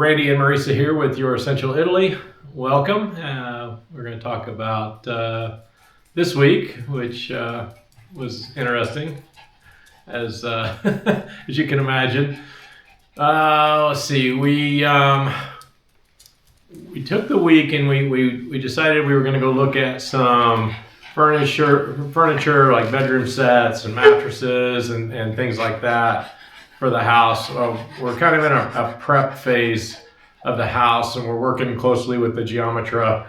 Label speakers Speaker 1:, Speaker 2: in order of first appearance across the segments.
Speaker 1: Randy and Marisa here with your Essential Italy. Welcome. We're going to talk about this week, which was interesting, as as you can imagine. Let's see. We took the week and we decided we were going to go look at some furniture like bedroom sets and mattresses and things like that for the house. We're kind of in a prep phase of the house, and we're working closely with the geometra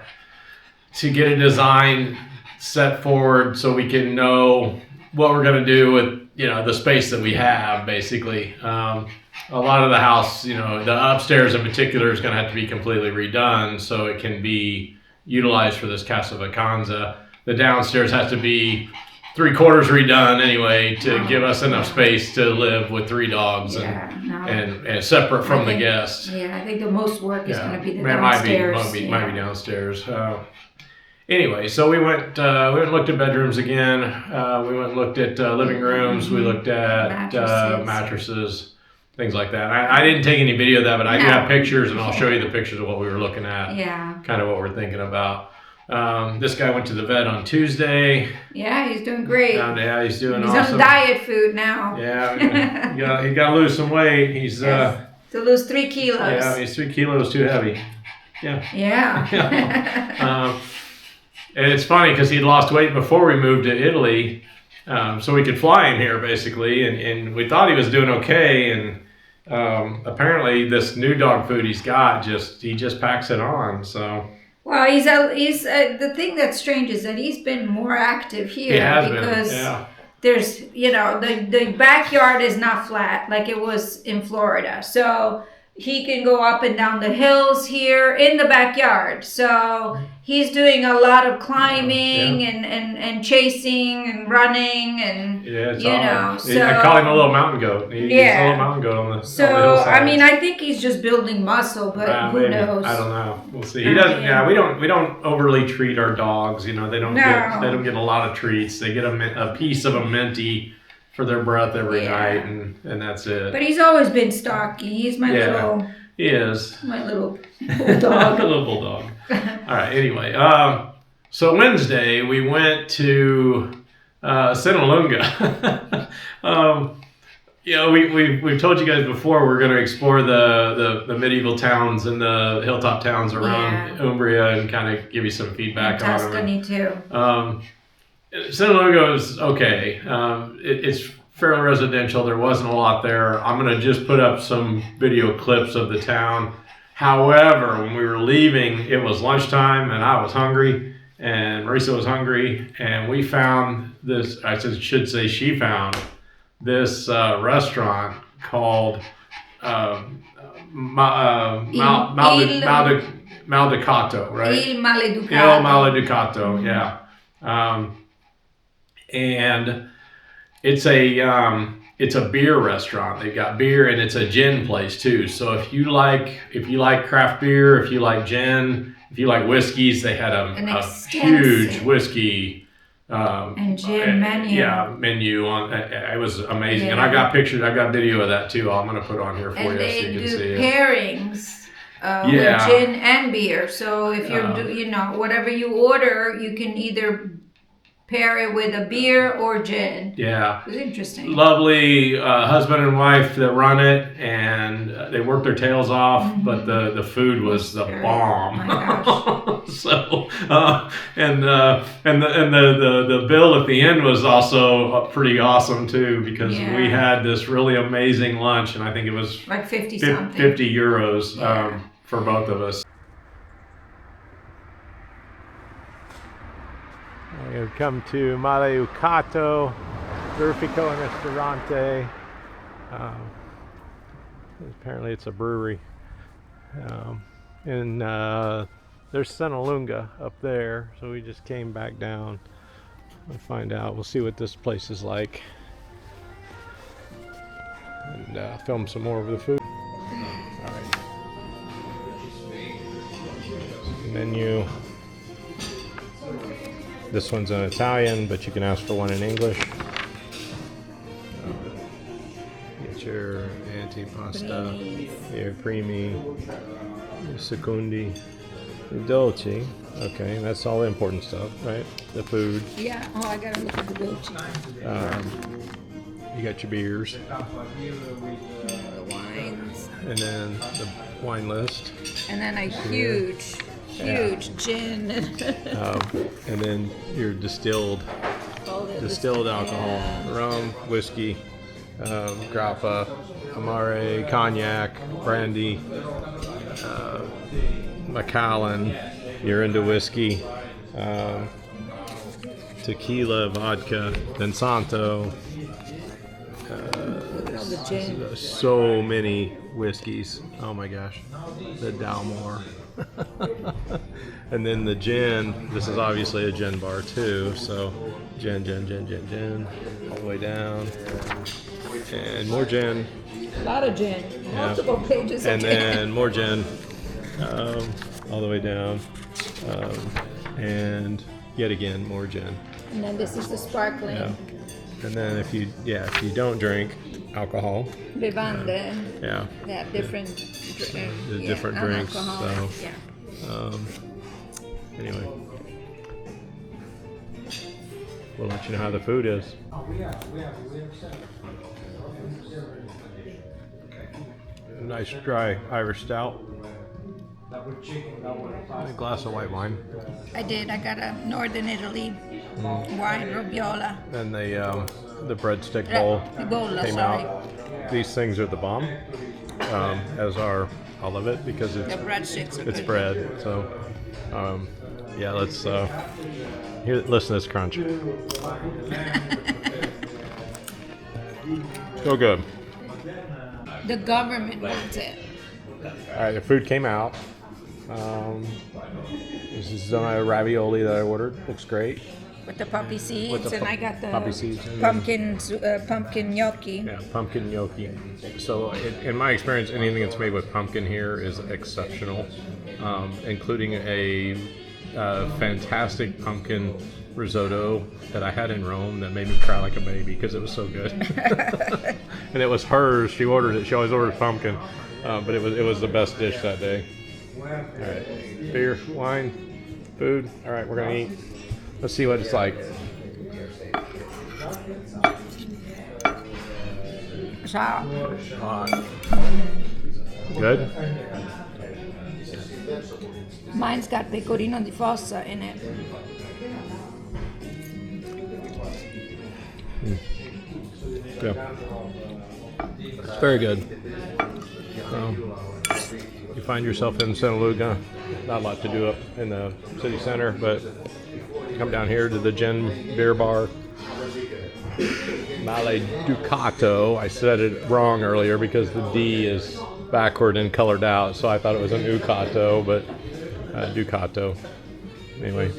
Speaker 1: to get a design set forward so we can know what we're going to do with the space that we have. Basically, a lot of the house, the upstairs in particular, is going to have to be completely redone so it can be utilized for this casa vacanza. The downstairs has to be 3/4 redone anyway to give us enough space to live with 3 dogs and separate from the guests.
Speaker 2: Yeah, I think the most work is going to be the downstairs.
Speaker 1: Might be downstairs. Anyway, so we went and looked at bedrooms again. We went and looked at living rooms. We looked at mattresses, things like that. I didn't take any video of that, but I do have pictures, and I'll show you the pictures of what we were looking at.
Speaker 2: Yeah.
Speaker 1: Kind of what we're thinking about. This guy went to the vet on Tuesday.
Speaker 2: Yeah, he's doing great.
Speaker 1: Yeah, he's doing
Speaker 2: awesome. He's on diet food now.
Speaker 1: Yeah, he got to lose some weight. He's
Speaker 2: to lose 3 kilos.
Speaker 1: Yeah, he's 3 kilos too heavy.
Speaker 2: Yeah.
Speaker 1: And it's funny because he'd lost weight before we moved to Italy, so we could fly him here basically, and we thought he was doing okay, and apparently this new dog food he just packs it on. So.
Speaker 2: Well, he's the thing that's strange is that he's been more active here because there's the backyard is not flat like it was in Florida, so he can go up and down the hills here in the backyard. So he's doing a lot of climbing and chasing and running and So
Speaker 1: I call him a little mountain goat. He's a little mountain goat on the
Speaker 2: hillside. I mean, I think he's just building muscle, but who knows?
Speaker 1: I don't know. We'll see. He doesn't. Yeah, we don't overly treat our dogs. They don't get a lot of treats. They get a piece of a minty for their breath every night, and that's it.
Speaker 2: But he's always been stocky. He's my little.
Speaker 1: He is
Speaker 2: my little bulldog.
Speaker 1: Little bulldog. All right. Anyway, so Wednesday we went to Sinalunga. We've told you guys before we're going to explore the medieval towns and the hilltop towns around Umbria and kind of give you some feedback on them.
Speaker 2: Tuscany too.
Speaker 1: Sinalunga is okay. It's fairly residential. There wasn't a lot there. I'm going to just put up some video clips of the town. Forever, when we were leaving, it was lunchtime, and I was hungry, and Marisa was hungry, and we found this. She found this restaurant called Malducato, right?
Speaker 2: Il Maleducato.
Speaker 1: Il Maleducato, yeah. And it's a beer restaurant. They've got beer, and it's a gin place too. So if you like craft beer, if you like gin, if you like whiskeys, they had a huge whiskey
Speaker 2: and gin
Speaker 1: menu on. It was amazing, and I got pictures. I got video of that too. I'm gonna put on here for you so you can see it.
Speaker 2: Pairings. With gin and beer. So if you're whatever you order, you can either pair it with a beer or gin.
Speaker 1: Yeah.
Speaker 2: It was interesting.
Speaker 1: Lovely husband and wife that run it, and they work their tails off, but the food was the bomb.
Speaker 2: Oh my gosh.
Speaker 1: So and the bill at the end was also pretty awesome too, because we had this really amazing lunch, and I think it was
Speaker 2: like 50 something.
Speaker 1: 50 euros for both of us. We've come to Maleducato Birrificio and Ristorante. Apparently it's a brewery. And there's Sinalunga up there, so we just came back down and find out. We'll see what this place is like. And film some more of the food. All right. Menu. This one's in Italian, but you can ask for one in English. Get your spaghetti, pasta,
Speaker 2: Greenies.
Speaker 1: your creamy, secondi, dolce. Okay, that's all the important stuff, right? The food.
Speaker 2: Yeah. Oh, I gotta look at the dolce.
Speaker 1: You got your beers,
Speaker 2: The wines.
Speaker 1: and then the wine list,
Speaker 2: And then a huge gin.
Speaker 1: and then your distilled alcohol, rum, whiskey, grappa, amare, cognac, brandy, Macallan. You're into whiskey, tequila, vodka, Dansanto.
Speaker 2: The gin.
Speaker 1: So many whiskeys. Oh my gosh. The Dalmore. And then the gin. This is obviously a gin bar too. So gin, all the way down. And more gin.
Speaker 2: A lot of gin. Multiple pages of
Speaker 1: and
Speaker 2: gin.
Speaker 1: then more gin. All the way down. And yet again, more gin.
Speaker 2: And then this is the sparkling.
Speaker 1: Yeah. And then if you don't drink alcohol,
Speaker 2: Bevande.
Speaker 1: yeah,
Speaker 2: They have different,
Speaker 1: different drinks.
Speaker 2: non-alcoholic,
Speaker 1: So,
Speaker 2: yeah.
Speaker 1: Anyway, we'll let you know how the food is. A nice dry Irish stout. A glass of white wine.
Speaker 2: I did. I got a Northern Italy wine, Robiola.
Speaker 1: And the breadstick bowl
Speaker 2: Bola,
Speaker 1: came
Speaker 2: sorry.
Speaker 1: out. These things are the bomb, as are all of it, because
Speaker 2: The breadsticks are
Speaker 1: it's
Speaker 2: good.
Speaker 1: bread. So, yeah, let's listen to this crunch. So good.
Speaker 2: The government wants it.
Speaker 1: All right, the food came out. This is ravioli that I ordered. Looks great.
Speaker 2: With the poppy seeds,
Speaker 1: the
Speaker 2: and I got the
Speaker 1: poppy seeds and
Speaker 2: pumpkin gnocchi.
Speaker 1: Yeah, pumpkin gnocchi. So, in my experience, anything that's made with pumpkin here is exceptional, including a fantastic pumpkin risotto that I had in Rome that made me cry like a baby because it was so good. And it was hers. She ordered it. She always orders pumpkin, but it was the best dish that day. All right, beer, wine, food. All right, we're gonna eat. Let's see what it's like.
Speaker 2: Ciao.
Speaker 1: Good.
Speaker 2: Mine's got pecorino di fossa in it.
Speaker 1: Yeah. It's very good. You find yourself in Sinalunga, not a lot to do up in the city center, but come down here to the gin beer bar. Maleducato. I said it wrong earlier because the D is backward and colored out, so I thought it was an Ucato, but Ducato. Anyway.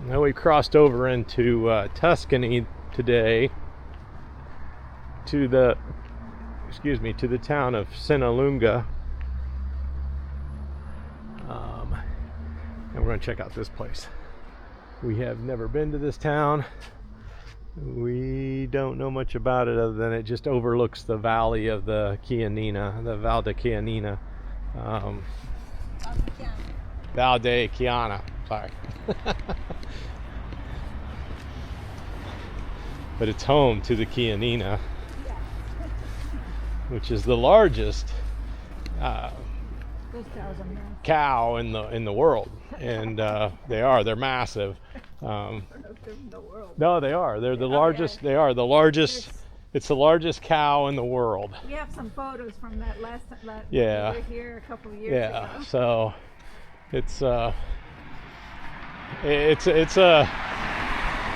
Speaker 1: Now we crossed over into Tuscany today to the town of Sinalunga, and we're going to check out this place. We have never been to this town. We don't know much about it other than it just overlooks the valley of the Chianina, the Val de Chianina. Val de Chiana, sorry. But it's home to the Chianina, which is the largest cow in the world, and they're massive. No, they are. They're the largest. They are the largest. It's the largest cow in the world.
Speaker 2: We have some photos from that last
Speaker 1: yeah.
Speaker 2: We were here a couple of years
Speaker 1: ago.
Speaker 2: So
Speaker 1: it's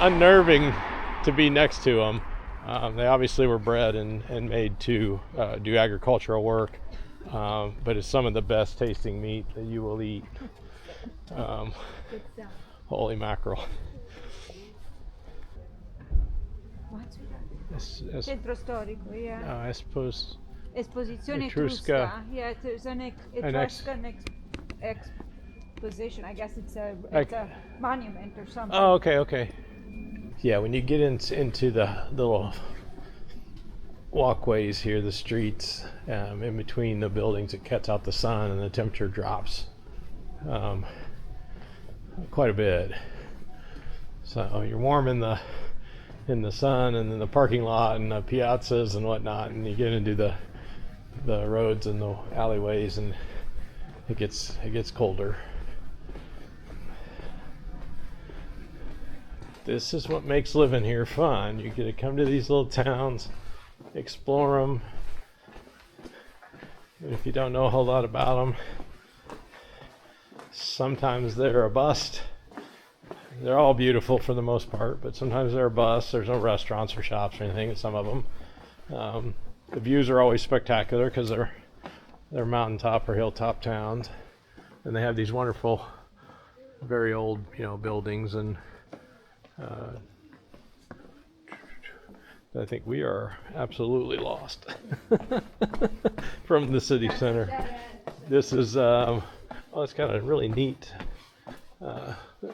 Speaker 1: unnerving to be next to them. They obviously were bred and made to do agricultural work, but it's some of the best tasting meat that you will eat. Holy mackerel.
Speaker 2: Centro storico, yeah.
Speaker 1: I suppose
Speaker 2: Esposizione Etrusca. Yeah, there's an Etruscan exposition. I guess it's a monument or something.
Speaker 1: Oh, okay. Yeah, when you get into the little walkways here, the streets, in between the buildings, it cuts out the sun and the temperature drops quite a bit. So you're warm in the sun and in the parking lot and the piazzas and whatnot, and you get into the roads and the alleyways, and it gets colder. This is what makes living here fun. You get to come to these little towns, explore them. And if you don't know a whole lot about them, sometimes they're a bust. They're all beautiful for the most part, but sometimes they're a bust. There's no restaurants or shops or anything in some of them. The views are always spectacular because they're mountaintop or hilltop towns, and they have these wonderful, very old, buildings. And I think we are absolutely lost from the city center. This is it's got a really neat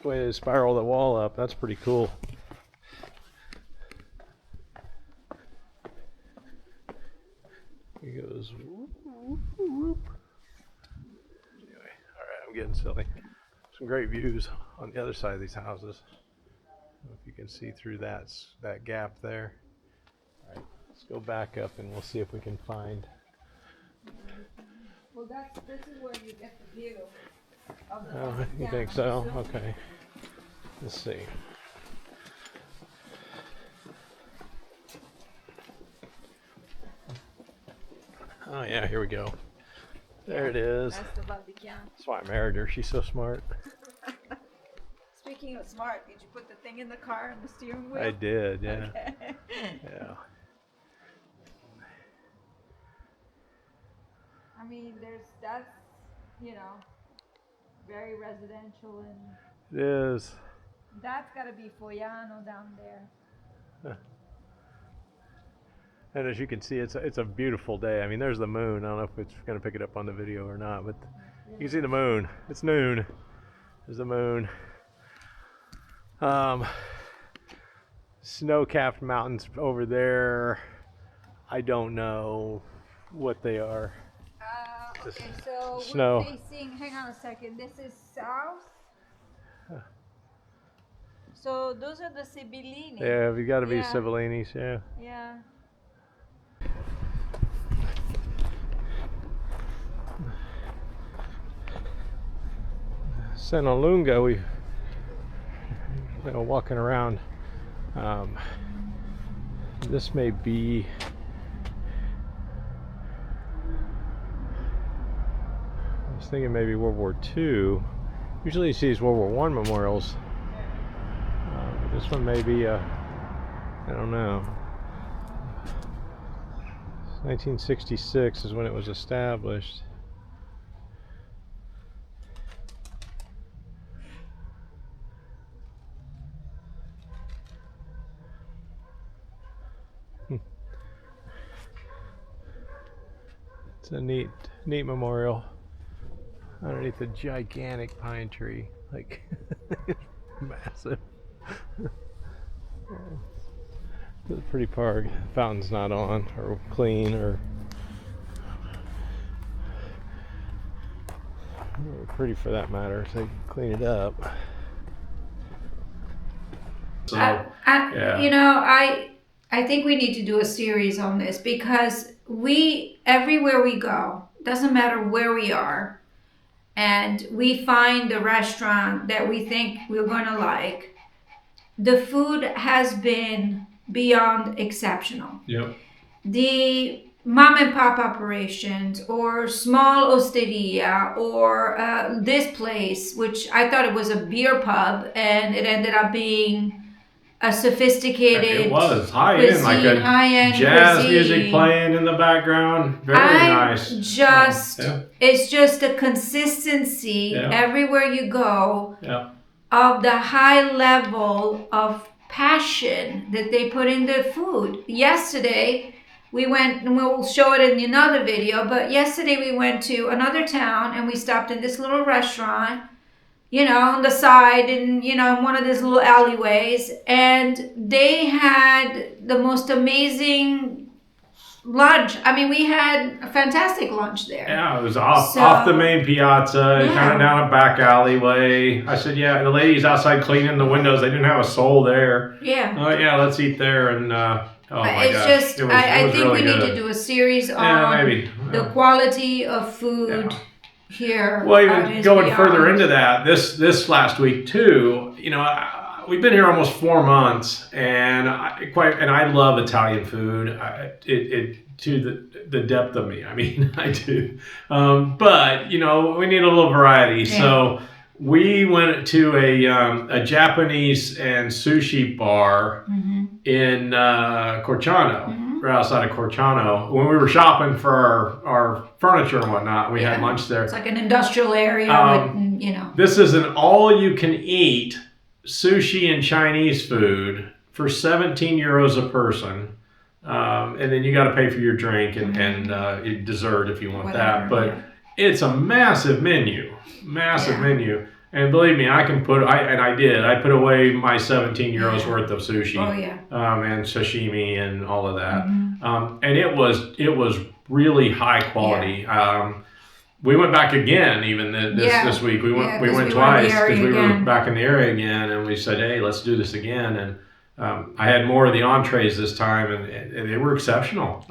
Speaker 1: way to spiral the wall up. That's pretty cool. He goes whoop, whoop, whoop. Anyway, all right, I'm getting silly. Some great views on the other side of these houses. I don't know if you can see through that gap there. All right, let's go back up and we'll see if we can find.
Speaker 2: Well, this is where you get the view of the
Speaker 1: Oh, you think so? Okay. Let's see. Oh yeah, here we go. There it is.
Speaker 2: That's the Vatican.
Speaker 1: That's why I married her. She's so smart.
Speaker 2: Speaking of smart, did you put the thing in the car and the steering wheel?
Speaker 1: I did, yeah.
Speaker 2: Okay.
Speaker 1: Yeah.
Speaker 2: I mean, that's very residential, and
Speaker 1: It is.
Speaker 2: that's got to be Fogliano down there.
Speaker 1: And as you can see, it's a beautiful day. I mean, there's the moon. I don't know if it's going to pick it up on the video or not, but you can see the moon. It's noon. There's the moon. Snow-capped mountains over there. I don't know what they are.
Speaker 2: Okay, so
Speaker 1: Snow.
Speaker 2: we're facing, hang on a second, this is south. So those are the Sibillini.
Speaker 1: Yeah, we got to be
Speaker 2: Yeah.
Speaker 1: Sibillinis, yeah.
Speaker 2: Yeah.
Speaker 1: Sinalunga, we walking around. This may be I was thinking maybe World War II. Usually you see these World War I memorials. But this one may be I don't know. 1966 is when it was established. It's a neat memorial underneath a gigantic pine tree, like massive. It's a pretty park. Fountain's not on or clean or pretty for that matter. So you can clean it up. So,
Speaker 2: I think we need to do a series on this because everywhere we go, doesn't matter where we are, and we find a restaurant that we think we're going to like, the food has been beyond exceptional.
Speaker 1: Yep.
Speaker 2: The mom and pop operations or small osteria or this place, which I thought it was a beer pub and it ended up being a sophisticated
Speaker 1: it was high
Speaker 2: cuisine,
Speaker 1: end, like a
Speaker 2: high-end
Speaker 1: jazz
Speaker 2: cuisine.
Speaker 1: music playing in the background. Very nice.
Speaker 2: It's just a consistency everywhere you go of the high level of passion that they put in the food. Yesterday, we went, and we'll show it in another video, but yesterday we went to another town and we stopped in this little restaurant, on the side and, in one of these little alleyways. And they had the most amazing lunch. I mean, we had a fantastic lunch there.
Speaker 1: Yeah, it was off the main piazza, kind of down a back alleyway. I said, yeah, the ladies outside cleaning the windows, they didn't have a soul there.
Speaker 2: Yeah.
Speaker 1: Oh, yeah, let's eat there. And, oh my gosh.
Speaker 2: Just, I think really we need to do a series on the quality of food here.
Speaker 1: Well, even going further into that, this last week too, we've been here almost 4 months, and I love Italian food. To the depth of me. I mean, I do. But we need a little variety. Yeah. So we went to a Japanese and sushi bar in Corciano, right outside of Corciano. When we were shopping for our furniture and whatnot, we had lunch there.
Speaker 2: It's like an industrial area.
Speaker 1: This is an all-you-can-eat sushi and Chinese food for 17 euros a person. And then you got to pay for your drink and dessert if you want that. But it's a massive menu. And believe me, I put away my 17 euros worth of sushi. And sashimi and all of that. And it was really high quality. We went back again even this week. We went twice because we were back in the area again, and we said, hey, let's do this again. And I had more of the entrees this time, and they were exceptional.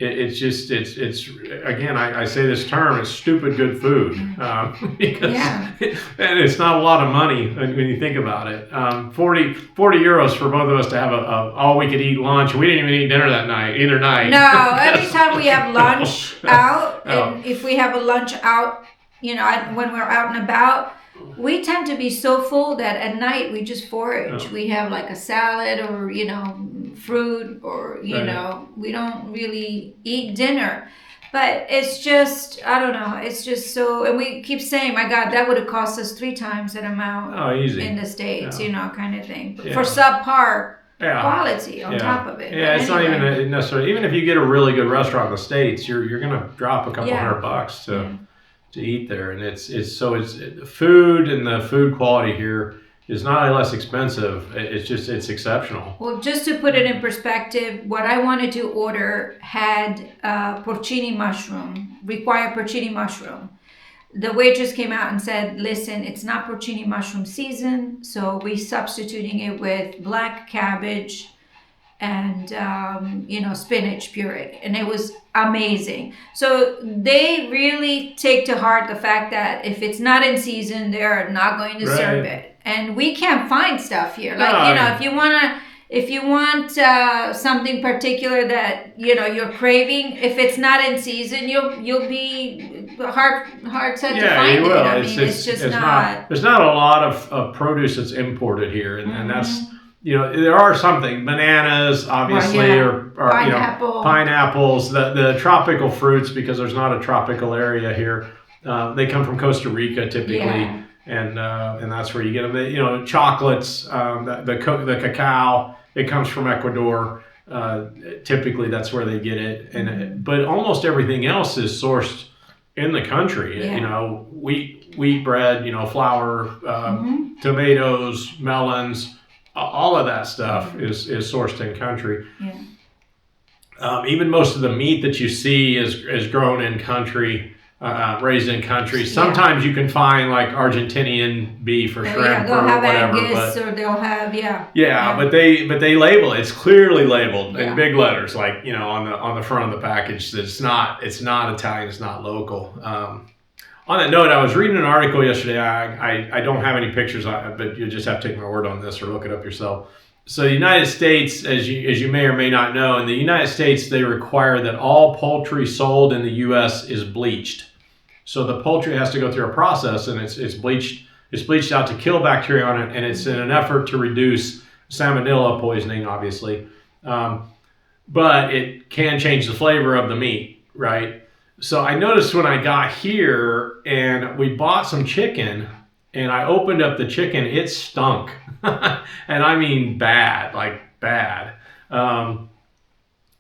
Speaker 1: It's again, I say this term, it's stupid good food, because and it's not a lot of money when you think about it. 40 euros for both of us to have a all we could eat lunch. We didn't even eat dinner that night, either night.
Speaker 2: No, every time we have lunch out, and if we have a lunch out, when we're out and about, we tend to be so full that at night we just forage. We have like a salad or, fruit or, we don't really eat dinner. But it's just, I don't know, it's just so, and we keep saying, my God, that would have cost us 3 times that amount in the States, kind of thing. For subpar quality on top of it.
Speaker 1: Yeah, it's not even necessarily, even if you get a really good restaurant in the States, you're going to drop a couple $100 to eat there, and it's food, and the food quality here is not only less expensive, it's exceptional.
Speaker 2: Well, just to put it in perspective, what I wanted to order had porcini mushroom, required porcini mushroom. The waitress came out and said, listen, it's not porcini mushroom season, so we're substituting it with black cabbage and spinach puree, and it was amazing. So they really take to heart the fact that if it's not in season, they're not going to serve it. And we can't find stuff here. Like if you want something particular that you're craving, if it's not in season, you'll be hard set to find it. I mean, it's just not. There's
Speaker 1: not a lot of produce that's imported here, and that's. There are something, bananas, obviously, or pineapples, the tropical fruits, because there's not a tropical area here. They come from Costa Rica typically, and that's where you get them. Chocolates, the cacao, it comes from Ecuador. Typically, that's where they get it. But almost everything else is sourced in the country. Wheat bread, flour, tomatoes, melons. All of that stuff is sourced in country. Even most of the meat that you see is grown in country, raised in country. Sometimes you can find like Argentinian beef or shrimp
Speaker 2: they'll
Speaker 1: or
Speaker 2: have
Speaker 1: whatever.
Speaker 2: Angus, or they'll have
Speaker 1: but they label it. It's clearly labeled in big letters, like on the front of the package. That it's not Italian. It's not local. On that note, I was reading an article yesterday. I don't have any pictures on it, but you just have to take my word on this or look it up yourself. So the United States, as you may or may not know, in the United States, they require that all poultry sold in the U.S. is bleached. So the poultry has to go through a process, and it's bleached. It's bleached out to kill bacteria on it, and it's in an effort to reduce salmonella poisoning, obviously. But it can change the flavor of the meat, right? So I noticed when I got here and we bought some chicken, and I opened up the chicken, it stunk. And I mean bad, like bad.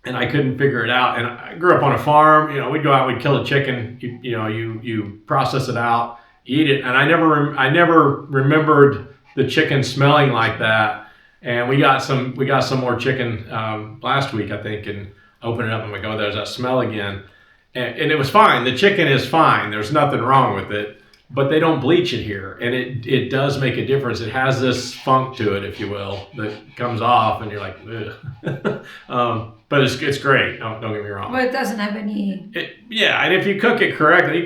Speaker 1: and I couldn't figure it out. And I grew up on a farm. You know, we'd go out, we'd kill a chicken. You process it out, eat it, and I never remembered the chicken smelling like that. And we got some more chicken last week, I think, and opened it up. I'm like, oh, there's that smell again, and it was fine. The chicken is fine. There's nothing wrong with it. But they don't bleach it here, and it does make a difference. It has this funk to it, if you will, that comes off, and you're like, ugh. But it's great. Don't get me wrong.
Speaker 2: Well, it doesn't have any.
Speaker 1: And if you cook it correctly, you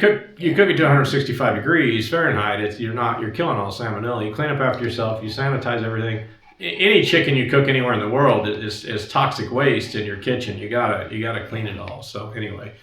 Speaker 1: cook it to 165 degrees Fahrenheit. You're killing all the salmonella. You clean up after yourself. You sanitize everything. Any chicken you cook anywhere in the world is toxic waste in your kitchen. You gotta clean it all. So anyway.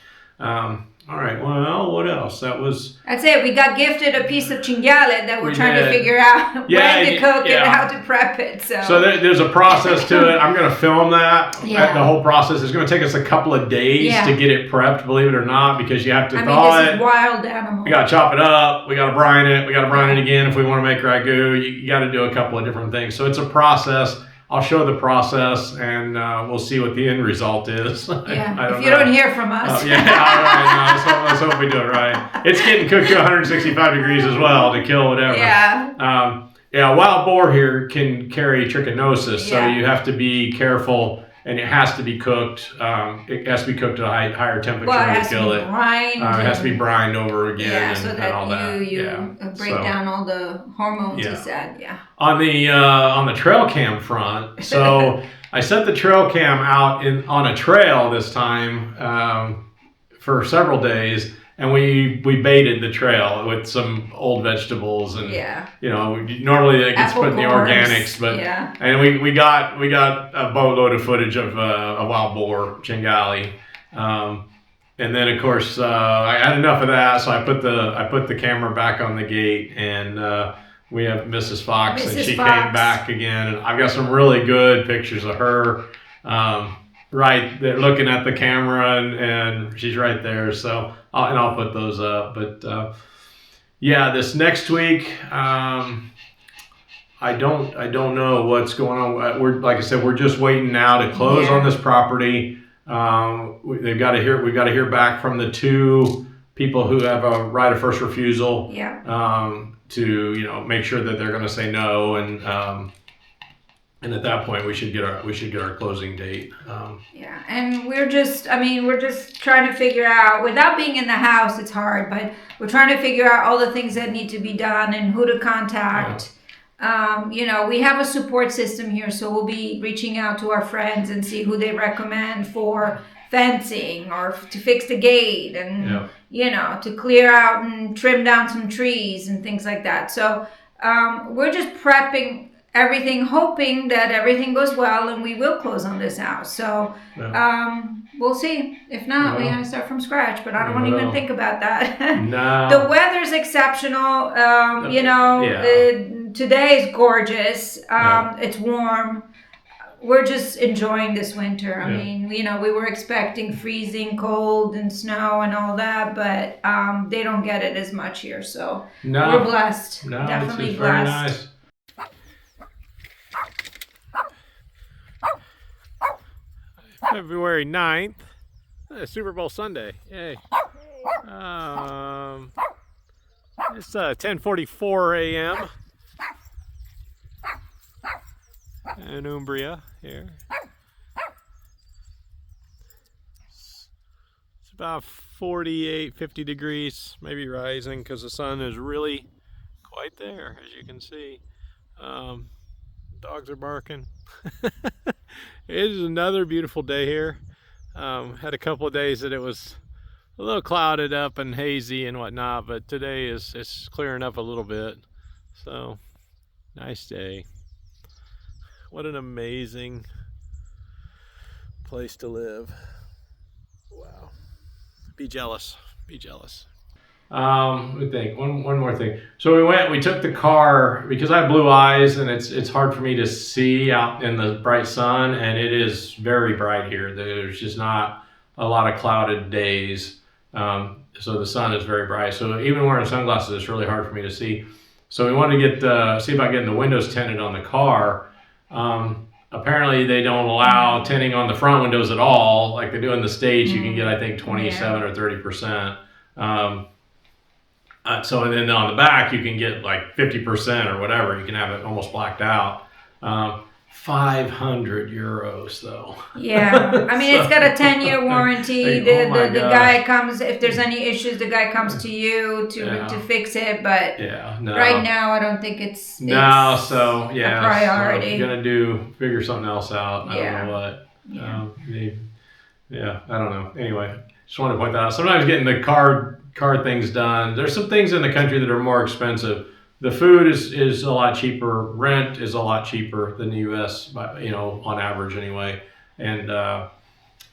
Speaker 1: All right. Well, what else?
Speaker 2: That's it. We got gifted a piece of chingale that we're trying to figure out when to cook and how to prep it. So
Speaker 1: there's a process to it. I'm going to film that. Yeah. The whole process is going to take us a couple of days to get it prepped, believe it or not, because you have to thaw it.
Speaker 2: This is wild animal.
Speaker 1: We got to chop it up. We got to brine it. We got to brine it again if we want to make ragu. You got to do a couple of different things. So it's a process. I'll show the process, and we'll see what the end result is.
Speaker 2: Yeah, if you don't hear from us.
Speaker 1: All right. Let's hope we do it right. It's getting cooked to 165 degrees as well to kill whatever.
Speaker 2: Yeah.
Speaker 1: Wild boar here can carry trichinosis, so you have to be careful, and it has to be cooked. It has to be cooked at a higher temperature to kill it. It has to be brined over again
Speaker 2: so
Speaker 1: and
Speaker 2: that
Speaker 1: all that.
Speaker 2: You break down all the hormones, you said. Yeah.
Speaker 1: On the trail cam front, so I set the trail cam out on a trail this time for several days, and we baited the trail with some old vegetables, and normally it gets put in the organics, but and we got a boatload of footage of a wild boar chingali, and then of course I had enough of that, so I put the camera back on the gate, and we have Mrs. Fox, and she came back again, and I've got some really good pictures of her. Right, they're looking at the camera, and she's right there. So, I'll put those up. But this next week, I don't know what's going on. Like I said, we're just waiting now to close on this property. We've got to hear back from the two people who have a right of first refusal. To make sure that they're going to say no, and at that point, we should get our closing date.
Speaker 2: And we're just trying to figure out, without being in the house, it's hard, but we're trying to figure out all the things that need to be done and who to contact. We have a support system here, so we'll be reaching out to our friends and see who they recommend for fencing or to fix the gate and, to clear out and trim down some trees and things like that. So we're just prepping everything, hoping that everything goes well and we will close on this house. So we'll see. If not, we gotta start from scratch, but I don't want to even think about that.
Speaker 1: No.
Speaker 2: The weather's exceptional. Today is gorgeous. It's warm. We're just enjoying this winter. I mean, we were expecting freezing cold and snow and all that, but they don't get it as much here. So we're blessed.
Speaker 1: No,
Speaker 2: definitely
Speaker 1: it's
Speaker 2: blessed.
Speaker 1: Very nice. February 9th, Super Bowl Sunday. Yay. It's 10:44 a.m. in Umbria here. It's about 48, 50 degrees, maybe rising because the sun is really quite there, as you can see. Dogs are barking. It is another beautiful day here. Had a couple of days that it was a little clouded up and hazy and whatnot, but today it's clearing up a little bit. So, nice day. What an amazing place to live. Wow. Be jealous. Be jealous. Let me think. One more thing. So we took the car because I have blue eyes and it's hard for me to see out in the bright sun, and it is very bright here. There's just not a lot of clouded days. So the sun is very bright. So even wearing sunglasses, it's really hard for me to see. So we wanted to see about getting the windows tinted on the car. apparently they don't allow tinting on the front windows at all, like they do in the States. You can get, I think, 27 or 30%. So, and then on the back, you can get like 50% or whatever. You can have it almost blacked out. 500 euros though.
Speaker 2: Yeah, I mean, it's got a 10-year warranty. The guy comes, if there's any issues, the guy comes to you to fix it. But right now, I don't think it's a priority.
Speaker 1: So gonna figure something else out. I don't know what. I don't know. Anyway, just wanted to point that out. Sometimes getting the car things done. There's some things in the country that are more expensive. The food is a lot cheaper. Rent is a lot cheaper than the U.S. On average anyway. And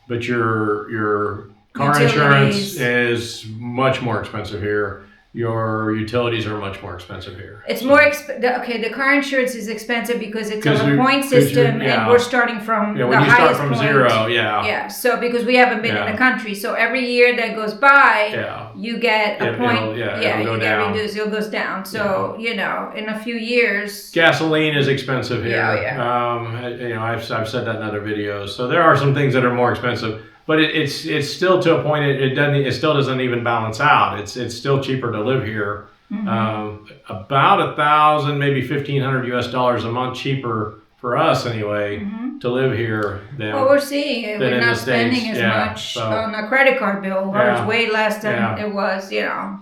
Speaker 1: but your car insurance is much more expensive here. Your utilities are much more expensive here.
Speaker 2: It's more okay. The car insurance is expensive because it's on a point system, and we're starting from the highest point.
Speaker 1: When you start from zero,
Speaker 2: Yeah. So because we haven't been in the country, so every year that goes by, you get a point. You get reduced. It goes down. So in a few years,
Speaker 1: gasoline is expensive here. I've said that in other videos. So there are some things that are more expensive. But it's still to a point. It still doesn't even balance out. It's still cheaper to live here. About $1,000, maybe $1,500 a month cheaper for us anyway to live here than.
Speaker 2: Well, we're seeing it. We're not spending as much on a credit card bill. It's way less than it was. We
Speaker 1: were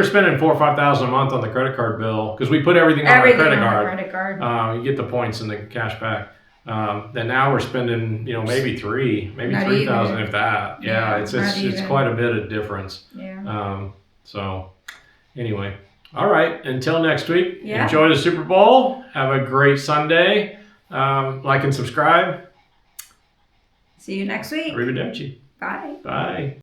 Speaker 1: spending $4,000 or $5,000 a month on the credit card bill because we put everything on our credit card. You get the points and the cash back. Then now we're spending, maybe $3,000 if that. It's quite a bit of difference. So anyway, all right. Until next week. Enjoy the Super Bowl. Have a great Sunday. Like and subscribe.
Speaker 2: See you next week.
Speaker 1: Arrivederci.
Speaker 2: Bye.
Speaker 1: Bye.